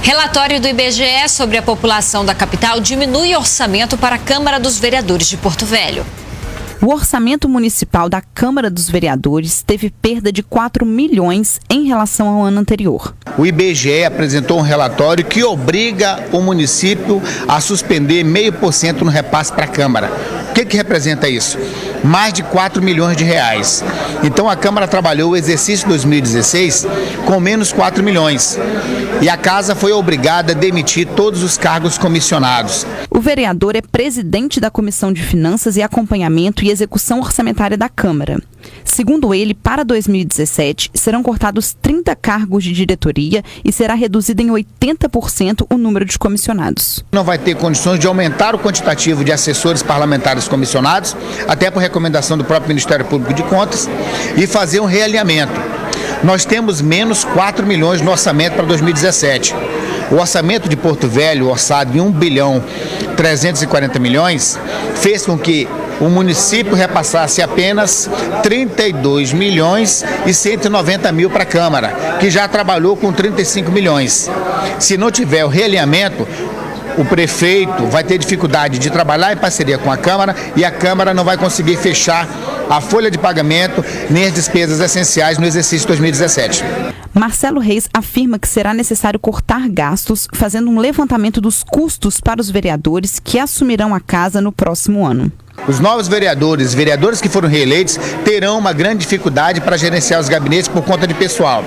Relatório do IBGE sobre a população da capital diminui orçamento para a Câmara dos Vereadores de Porto Velho. O orçamento municipal da Câmara dos Vereadores teve perda de 4 milhões em relação ao ano anterior. O IBGE apresentou um relatório que obriga o município a suspender 0,5% no repasse para a Câmara. O que representa isso? Mais de 4 milhões de reais. Então a Câmara trabalhou o exercício 2016 com menos 4 milhões. E a Casa foi obrigada a demitir todos os cargos comissionados. O vereador é presidente da Comissão de Finanças e Acompanhamento e Execução Orçamentária da Câmara. Segundo ele, para 2017, serão cortados 30 cargos de diretoria e será reduzido em 80% o número de comissionados. Não vai ter condições de aumentar o quantitativo de assessores parlamentares comissionados, até por recomendação do próprio Ministério Público de Contas, e fazer um realinhamento. Nós temos menos 4 milhões no orçamento para 2017. O orçamento de Porto Velho, orçado em 1 bilhão 340 milhões, fez com que o município repassasse apenas 32 milhões e 190 mil para a Câmara, que já trabalhou com 35 milhões. Se não tiver o realinhamento, o prefeito vai ter dificuldade de trabalhar em parceria com a Câmara e a Câmara não vai conseguir fechar a folha de pagamento nem as despesas essenciais no exercício 2017. Marcelo Reis afirma que será necessário cortar gastos, fazendo um levantamento dos custos para os vereadores que assumirão a casa no próximo ano. Os novos vereadores que foram reeleitos, terão uma grande dificuldade para gerenciar os gabinetes por conta de pessoal.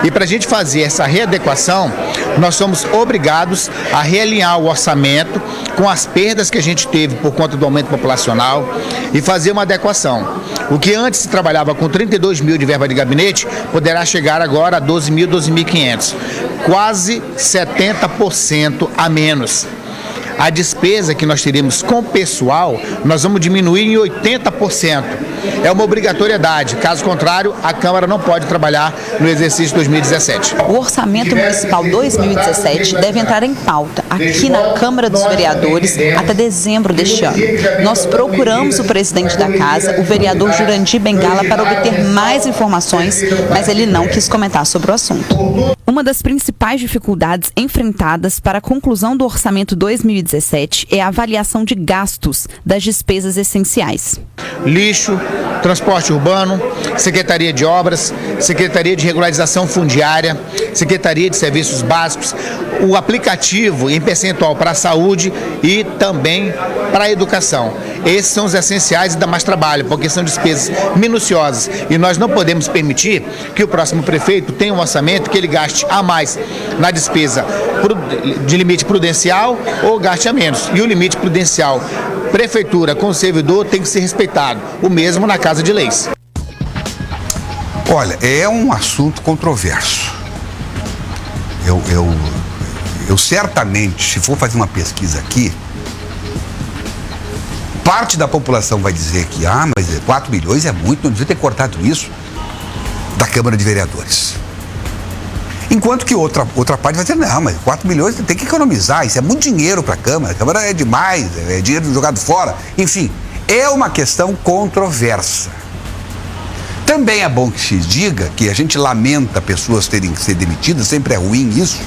E para a gente fazer essa readequação, nós somos obrigados a realinhar o orçamento com as perdas que a gente teve por conta do aumento populacional e fazer uma adequação. O que antes se trabalhava com 32 mil de verba de gabinete, poderá chegar agora a 12 mil, 12.500. Quase 70% a menos. A despesa que nós teremos com pessoal, nós vamos diminuir em 80%. É uma obrigatoriedade. Caso contrário, a Câmara não pode trabalhar no exercício 2017. O orçamento municipal 2017 deve entrar em pauta aqui na Câmara dos Vereadores até dezembro deste ano. Nós procuramos o presidente da Casa, o vereador Jurandir Bengala, para obter mais informações, mas ele não quis comentar sobre o assunto. Uma das principais dificuldades enfrentadas para a conclusão do orçamento 2017 é a avaliação de gastos das despesas essenciais. Lixo, transporte urbano, Secretaria de Obras, Secretaria de Regularização Fundiária, Secretaria de Serviços Básicos, o aplicativo em percentual para a saúde e também para a educação. Esses são os essenciais e dá mais trabalho, porque são despesas minuciosas e nós não podemos permitir que o próximo prefeito tenha um orçamento que ele gaste a mais na despesa de limite prudencial ou gaste a menos. E o limite prudencial, prefeitura com o servidor, tem que ser respeitado. O mesmo na Casa de Leis. Olha, é um assunto controverso. Eu certamente, se for fazer uma pesquisa aqui, parte da população vai dizer que, mas 4 milhões é muito, não devia ter cortado isso da Câmara de Vereadores. Enquanto que outra parte vai dizer, não, mas 4 milhões tem que economizar, isso é muito dinheiro para a Câmara é demais, é dinheiro jogado fora. Enfim, é uma questão controversa. Também é bom que se diga que a gente lamenta pessoas terem que ser demitidas, sempre é ruim isso,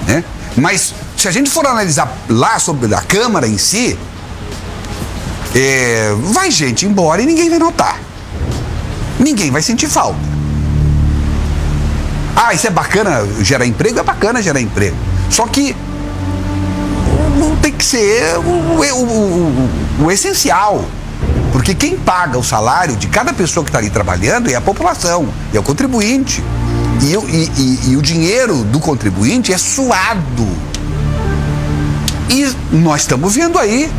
né? Mas se a gente for analisar lá sobre a Câmara em si, vai gente embora e ninguém vai notar. Ninguém vai sentir falta. Isso é bacana gerar emprego? É bacana gerar emprego. Só que não tem que ser o essencial. Porque quem paga o salário de cada pessoa que está ali trabalhando é a população, é o contribuinte. E o dinheiro do contribuinte é suado. E nós estamos vendo aí.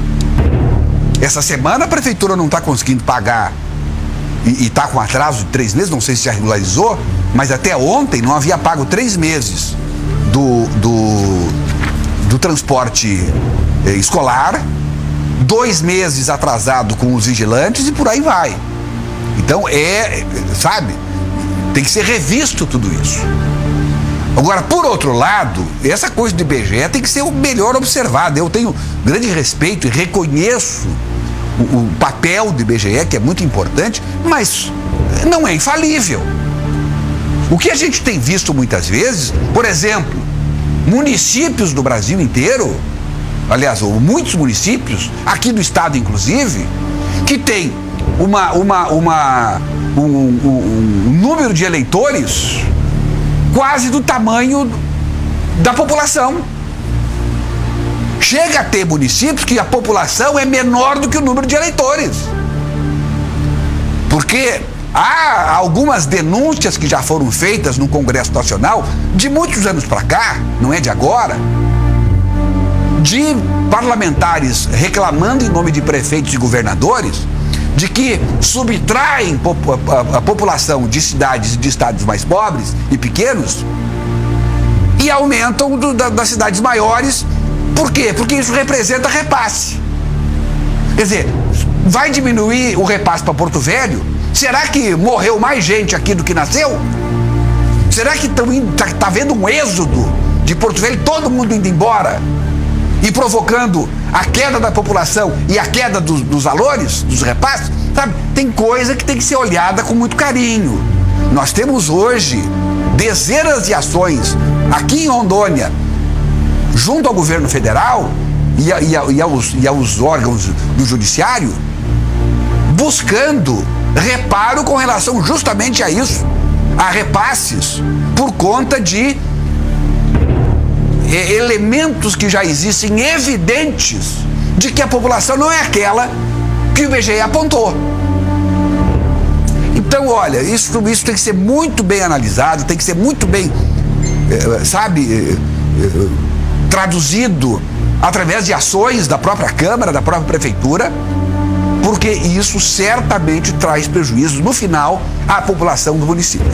Essa semana a prefeitura não está conseguindo pagar e está com atraso de 3 meses, não sei se já regularizou, mas até ontem não havia pago 3 meses do transporte escolar, 2 meses atrasado com os vigilantes e por aí vai. Então sabe, tem que ser revisto tudo isso. Agora, por outro lado, essa coisa do IBGE tem que ser o melhor observado. Eu tenho grande respeito e reconheço o papel do IBGE, que é muito importante, mas não é infalível. O que a gente tem visto muitas vezes, por exemplo, municípios do Brasil inteiro, aliás, muitos municípios, aqui do estado inclusive, que tem um número de eleitores quase do tamanho da população. Chega a ter municípios que a população é menor do que o número de eleitores. Porque há algumas denúncias que já foram feitas no Congresso Nacional, de muitos anos para cá, não é de agora, de parlamentares reclamando em nome de prefeitos e governadores de que subtraem a população de cidades e de estados mais pobres e pequenos e aumentam das cidades maiores. Por quê? Porque isso representa repasse. Quer dizer, vai diminuir o repasse para Porto Velho? Será que morreu mais gente aqui do que nasceu? Será que está havendo um êxodo de Porto Velho, todo mundo indo embora e provocando a queda da população e a queda dos valores, dos repasses? Sabe? Tem coisa que tem que ser olhada com muito carinho. Nós temos hoje dezenas de ações aqui em Rondônia, junto ao governo federal e aos órgãos do judiciário, buscando reparo com relação justamente a isso, a repasses, por conta de elementos que já existem evidentes de que a população não é aquela que o IBGE apontou. Então, olha, isso tem que ser muito bem analisado, tem que ser muito bem, traduzido através de ações da própria Câmara, da própria Prefeitura, porque isso certamente traz prejuízo no final à população do município.